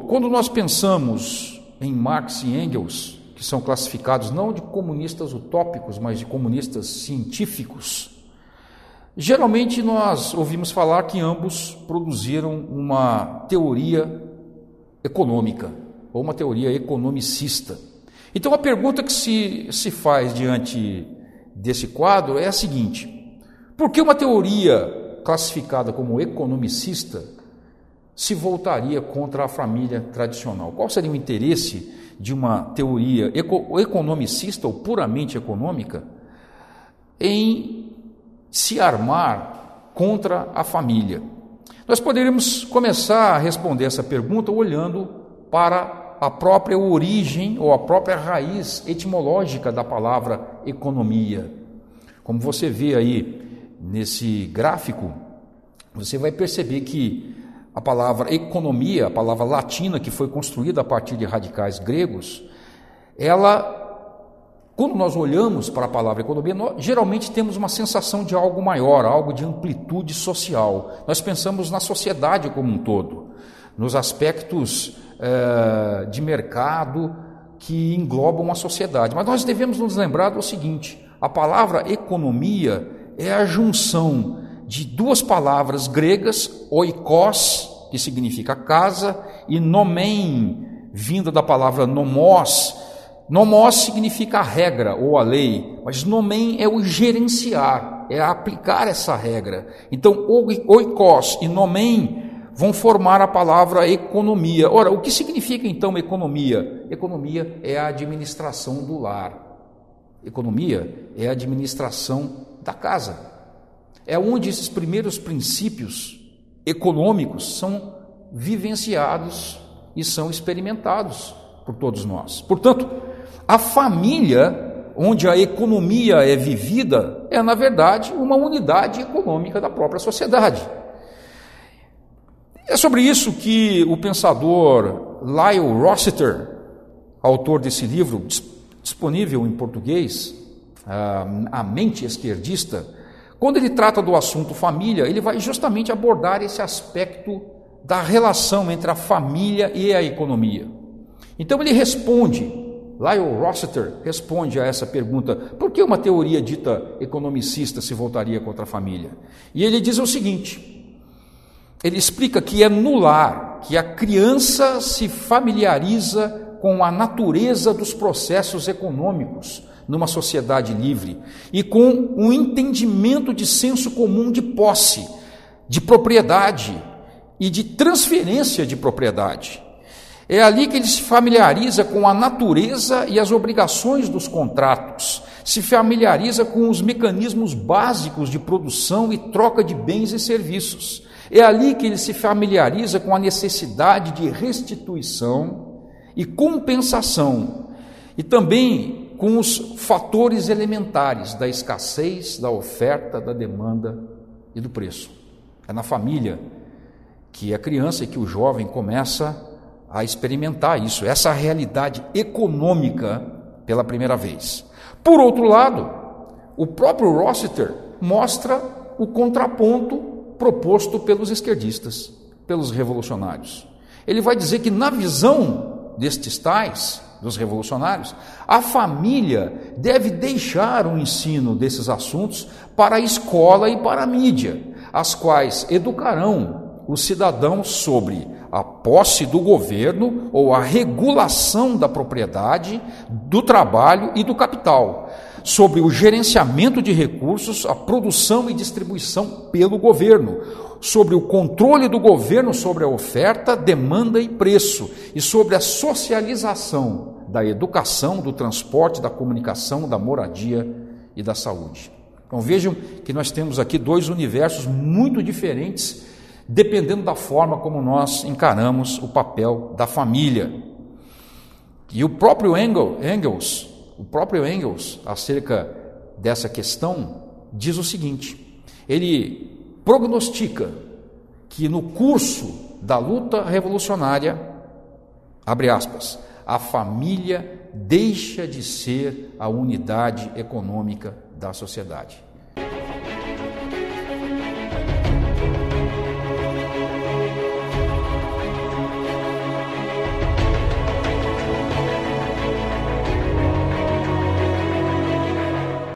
quando nós pensamos em Marx e Engels, que são classificados não de comunistas utópicos, mas de comunistas científicos, geralmente nós ouvimos falar que ambos produziram uma teoria econômica, ou uma teoria economicista. Então a pergunta que se faz diante desse quadro é a seguinte: por que uma teoria classificada como economicista se voltaria contra a família tradicional? Qual seria o interesse de uma teoria economicista ou puramente econômica em se armar contra a família? Nós poderíamos começar a responder essa pergunta olhando para a própria origem ou a própria raiz etimológica da palavra economia. Como você vê aí nesse gráfico, você vai perceber que a palavra economia, a palavra latina que foi construída a partir de radicais gregos, quando nós olhamos para a palavra economia, nós geralmente temos uma sensação de algo maior, algo de amplitude social. Nós pensamos na sociedade como um todo, nos aspectos de mercado que englobam a sociedade. Mas nós devemos nos lembrar do seguinte: a palavra economia é a junção de duas palavras gregas, oikos, que significa casa, e nomen, vinda da palavra nomos. Nomos significa a regra ou a lei, mas nomen é o gerenciar, é aplicar essa regra. Então, oikos e nomen vão formar a palavra economia. Ora, o que significa então economia? Economia é a administração do lar. Economia é a administração da casa. É onde esses primeiros princípios econômicos são vivenciados e são experimentados por todos nós. Portanto, a família, onde a economia é vivida, é, na verdade, uma unidade econômica da própria sociedade. É sobre isso que o pensador Lyle Rossiter, autor desse livro, disponível em português, A Mente Esquerdista, quando ele trata do assunto família, ele vai justamente abordar esse aspecto da relação entre a família e a economia. Então ele responde, Lyle Rossiter responde a essa pergunta: por que uma teoria dita economicista se voltaria contra a família? E ele diz o seguinte: ele explica que é no lar que a criança se familiariza com a natureza dos processos econômicos numa sociedade livre e com um entendimento de senso comum de posse, de propriedade e de transferência de propriedade. É ali que ele se familiariza com a natureza e as obrigações dos contratos, se familiariza com os mecanismos básicos de produção e troca de bens e serviços. É ali que ele se familiariza com a necessidade de restituição e compensação, e também com os fatores elementares da escassez, da oferta, da demanda e do preço. É na família que a criança e que o jovem começa a experimentar isso, essa realidade econômica pela primeira vez. Por outro lado, o próprio Rossiter mostra o contraponto proposto pelos esquerdistas, pelos revolucionários. Ele vai dizer que, na visão destes tais, dos revolucionários, a família deve deixar o ensino desses assuntos para a escola e para a mídia, as quais educarão os cidadãos sobre a posse do governo ou a regulação da propriedade, do trabalho e do capital, sobre o gerenciamento de recursos, a produção e distribuição pelo governo, sobre o controle do governo sobre a oferta, demanda e preço, e sobre a socialização da educação, do transporte, da comunicação, da moradia e da saúde. Então vejam que nós temos aqui dois universos muito diferentes, dependendo da forma como nós encaramos o papel da família. E o próprio Engels, acerca dessa questão, diz o seguinte: ele prognostica que no curso da luta revolucionária, abre aspas, a família deixa de ser a unidade econômica da sociedade.